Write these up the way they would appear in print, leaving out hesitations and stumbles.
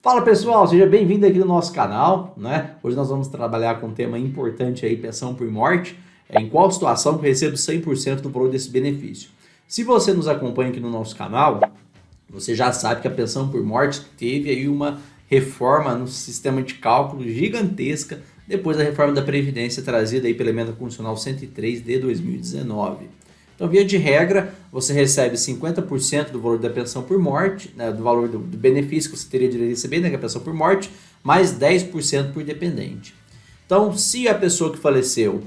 Fala pessoal, seja bem-vindo aqui no nosso canal, né? Hoje nós vamos trabalhar com um tema importante aí, pensão por morte. Em qual situação que eu recebo 100% do valor desse benefício? Se você nos acompanha aqui no nosso canal, você já sabe que a pensão por morte teve aí uma reforma no sistema de cálculo gigantesca depois da reforma da Previdência trazida aí pela Emenda Constitucional 103 de 2019. Então, via de regra, você recebe 50% do valor da pensão por morte, né, do valor do benefício que você teria direito a receber, né, que é a pensão por morte, mais 10% por dependente. Então, se a pessoa que faleceu,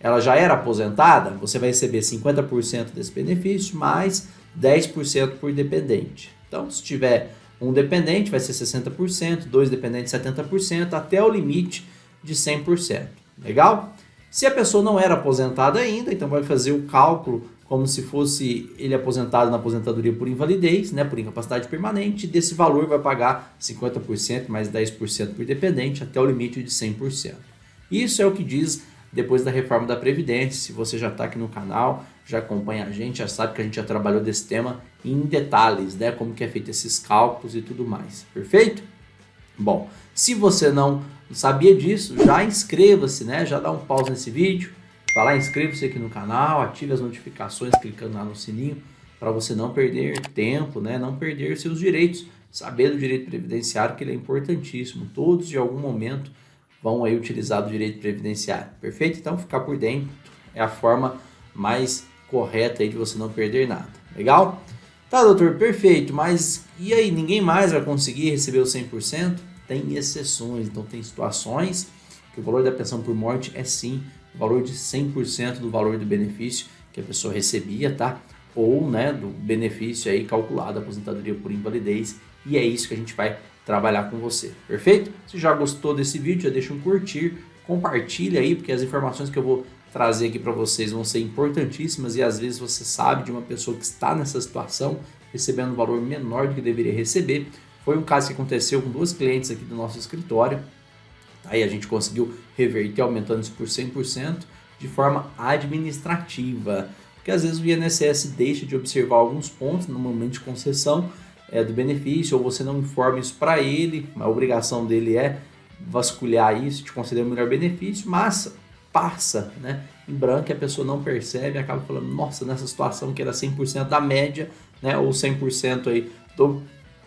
ela já era aposentada, você vai receber 50% desse benefício, mais 10% por dependente. Então, se tiver um dependente, vai ser 60%, dois dependentes, 70%, até o limite de 100%. Legal? Se a pessoa não era aposentada ainda, então vai fazer o cálculo como se fosse ele aposentado na aposentadoria por invalidez, né, por incapacidade permanente, e desse valor vai pagar 50% mais 10% por dependente até o limite de 100%. Isso é o que diz depois da reforma da Previdência. Se você já está aqui no canal, já acompanha a gente, já sabe que a gente já trabalhou desse tema em detalhes, né, como que é feito esses cálculos e tudo mais. Perfeito? Bom, se você não sabia disso, já inscreva-se, né? Já dá um pause nesse vídeo, vai lá, inscreva-se aqui no canal, ative as notificações clicando lá no sininho para você não perder tempo, né? Não perder seus direitos, saber do direito previdenciário, que ele é importantíssimo. Todos, de algum momento, vão aí utilizar do direito previdenciário, perfeito? Então, ficar por dentro é a forma mais correta aí de você não perder nada, legal? Tá, doutor, perfeito, mas e aí, ninguém mais vai conseguir receber o 100%? Tem exceções, então tem situações que o valor da pensão por morte é sim o valor de 100% do valor do benefício que a pessoa recebia, tá? Ou, né, do benefício aí calculado, aposentadoria por invalidez, e é isso que a gente vai trabalhar com você, perfeito? Se já gostou desse vídeo, já deixa um curtir, compartilha aí, porque as informações que eu vou trazer aqui para vocês vão ser importantíssimas e às vezes você sabe de uma pessoa que está nessa situação, recebendo um valor menor do que deveria receber. Foi um caso que aconteceu com duas clientes aqui do nosso escritório. Aí a gente conseguiu reverter, aumentando isso por 100% de forma administrativa. Porque às vezes o INSS deixa de observar alguns pontos no momento de concessão do benefício, ou você não informa isso para ele, a obrigação dele é vasculhar isso, te conceder o melhor benefício, mas passa, né, em branco, e a pessoa não percebe e acaba falando, nossa, nessa situação que era 100% da média, né, ou 100% aí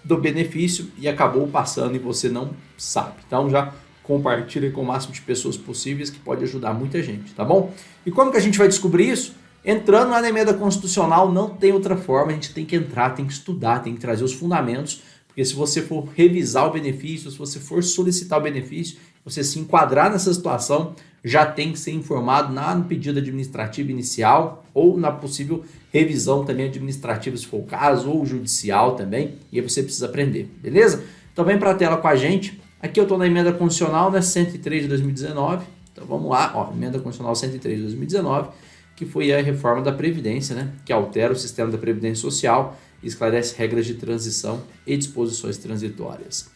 do benefício, e acabou passando e você não sabe. Então já compartilhe com o máximo de pessoas possíveis, que pode ajudar muita gente, tá bom? E como que a gente vai descobrir isso? Entrando na emenda constitucional, não tem outra forma, a gente tem que entrar, tem que estudar, tem que trazer os fundamentos, porque se você for revisar o benefício, se você for solicitar o benefício, você se enquadrar nessa situação, já tem que ser informado no pedido administrativo inicial ou na possível revisão também administrativa, se for o caso, ou judicial também, e aí você precisa aprender, beleza? Então vem para a tela com a gente. Aqui eu estou na emenda constitucional, né, 103 de 2019, então vamos lá, ó, emenda constitucional 103 de 2019, que foi a reforma da Previdência, né, que altera o sistema da Previdência Social, esclarece regras de transição e disposições transitórias.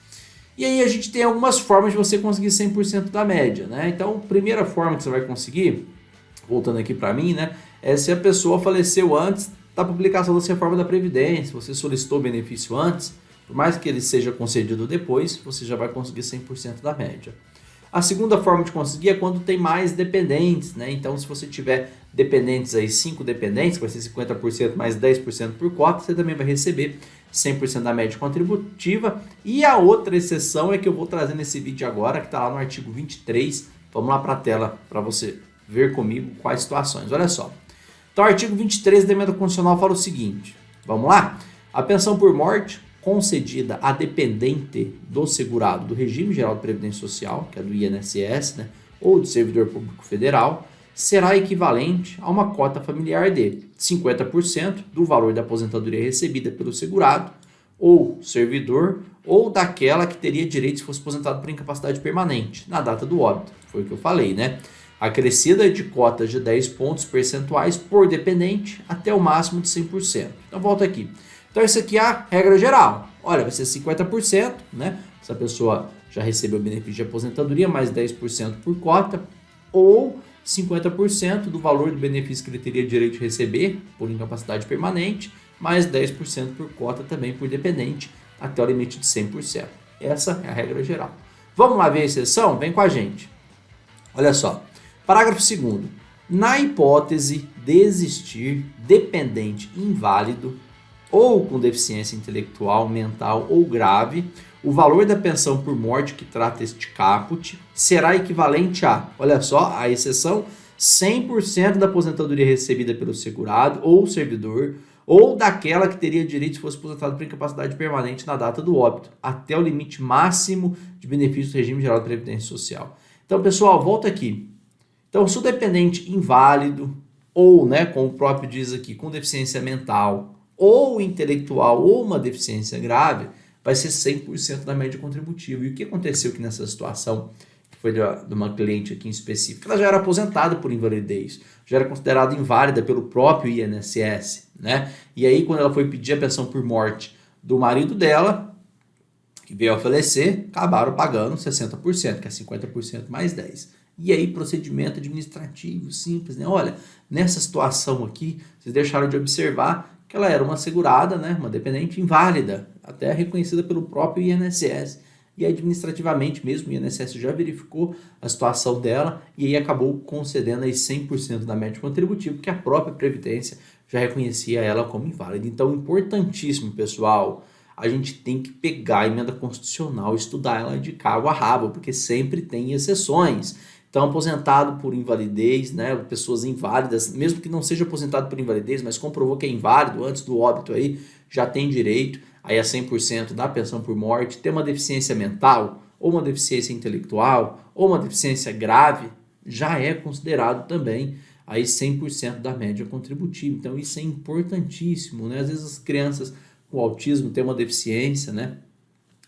E aí a gente tem algumas formas de você conseguir 100% da média, né? Então, a primeira forma que você vai conseguir, voltando aqui para mim, né, é se a pessoa faleceu antes da publicação da reforma da Previdência, você solicitou o benefício antes, por mais que ele seja concedido depois, você já vai conseguir 100% da média. A segunda forma de conseguir é quando tem mais dependentes, né? Então, se você tiver dependentes aí, 5 dependentes, vai ser 50% mais 10% por cota, você também vai receber 100% da média contributiva. E a outra exceção é que eu vou trazer nesse vídeo agora, que está lá no artigo 23. Vamos lá para a tela para você ver comigo quais situações. Olha só. Então, o artigo 23 da emenda constitucional fala o seguinte. Vamos lá? A pensão por morte concedida a dependente do segurado do Regime Geral de Previdência Social, que é do INSS, né, ou do Servidor Público Federal, será equivalente a uma cota familiar de 50% do valor da aposentadoria recebida pelo segurado, ou servidor, ou daquela que teria direito se fosse aposentado por incapacidade permanente, na data do óbito. Foi o que eu falei, né? Acrescida de cotas de 10 pontos percentuais por dependente até o máximo de 100%. Então, volta aqui. Então, isso aqui é a regra geral. Olha, vai ser 50%, né? Se a pessoa já recebeu o benefício de aposentadoria, mais 10% por cota, ou 50% do valor do benefício que ele teria direito de receber por incapacidade permanente, mais 10% por cota também por dependente, até o limite de 100%. Essa é a regra geral. Vamos lá ver a exceção? Vem com a gente. Olha só, parágrafo 2º. Na hipótese de existir dependente inválido ou com deficiência intelectual, mental ou grave, o valor da pensão por morte que trata este caput será equivalente a, olha só, a exceção, 100% da aposentadoria recebida pelo segurado ou servidor, ou daquela que teria direito se fosse aposentado por incapacidade permanente na data do óbito, até o limite máximo de benefício do regime geral de previdência social. Então, pessoal, volta aqui. Então, se o dependente inválido, ou, né, como o próprio diz aqui, com deficiência mental, ou intelectual, ou uma deficiência grave, vai ser 100% da média contributiva. E o que aconteceu aqui nessa situação, que foi de uma cliente aqui em específico? Ela já era aposentada por invalidez, já era considerada inválida pelo próprio INSS, né? E aí, quando ela foi pedir a pensão por morte do marido dela, que veio a falecer, acabaram pagando 60%, que é 50% mais 10%. E aí, procedimento administrativo simples, né? Olha, nessa situação aqui, vocês deixaram de observar que ela era uma segurada, né? Uma dependente inválida, até reconhecida pelo próprio INSS. E administrativamente mesmo, o INSS já verificou a situação dela e aí acabou concedendo aí 100% da média contributiva, porque a própria Previdência já reconhecia ela como inválida. Então, importantíssimo, pessoal, a gente tem que pegar a emenda constitucional, estudar ela de cabo a rabo, porque sempre tem exceções. Então, aposentado por invalidez, né, pessoas inválidas, mesmo que não seja aposentado por invalidez, mas comprovou que é inválido antes do óbito aí, já tem direito aí a 100% da pensão por morte. Ter uma deficiência mental, ou uma deficiência intelectual, ou uma deficiência grave, já é considerado também aí 100% da média contributiva. Então, isso é importantíssimo, né? Às vezes as crianças com autismo têm uma deficiência, né?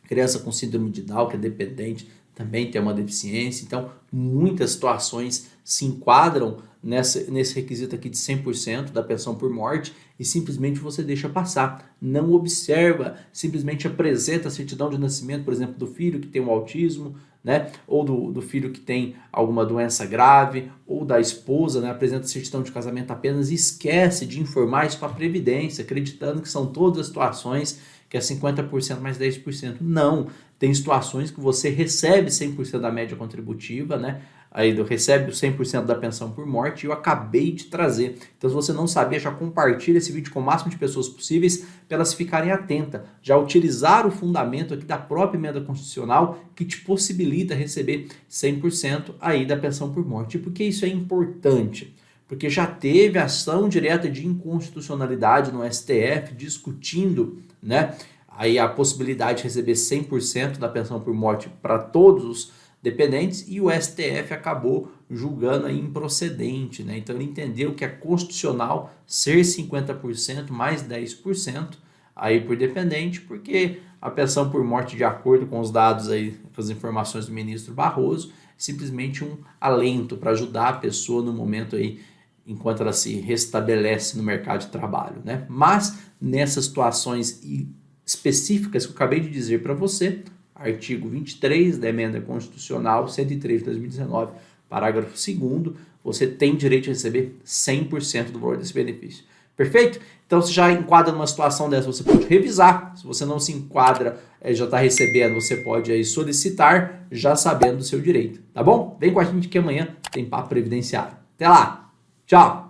Criança com síndrome de Down, que é dependente, também tem uma deficiência. Então, muitas situações se enquadram nesse requisito aqui de 100% da pensão por morte e simplesmente você deixa passar. Não observa, simplesmente apresenta a certidão de nascimento, por exemplo, do filho que tem um autismo, né? Ou do filho que tem alguma doença grave, ou da esposa, né? Apresenta a certidão de casamento apenas e esquece de informar isso para a Previdência, acreditando que são todas as situações que é 50% mais 10%. Não, tem situações que você recebe 100% da média contributiva, né? Aí recebe o 100% da pensão por morte e eu acabei de trazer. Então, se você não sabia, já compartilha esse vídeo com o máximo de pessoas possíveis para elas ficarem atentas. Já utilizar o fundamento aqui da própria emenda constitucional que te possibilita receber 100% aí da pensão por morte. E por que isso é importante? Porque já teve ação direta de inconstitucionalidade no STF discutindo, né, aí a possibilidade de receber 100% da pensão por morte para todos os dependentes e o STF acabou julgando aí improcedente, né? Então ele entendeu que é constitucional ser 50% mais 10% aí por dependente, porque a pensão por morte, de acordo com os dados aí, com as informações do ministro Barroso, é simplesmente um alento para ajudar a pessoa no momento aí enquanto ela se restabelece no mercado de trabalho, né? Mas nessas situações específicas que eu acabei de dizer para você, artigo 23 da emenda constitucional 103 de 2019, parágrafo 2º, você tem direito a receber 100% do valor desse benefício. Perfeito? Então, se já enquadra numa situação dessa, você pode revisar. Se você não se enquadra, já está recebendo, você pode aí solicitar, já sabendo do seu direito. Tá bom? Vem com a gente que amanhã tem papo previdenciário. Até lá! Tchau!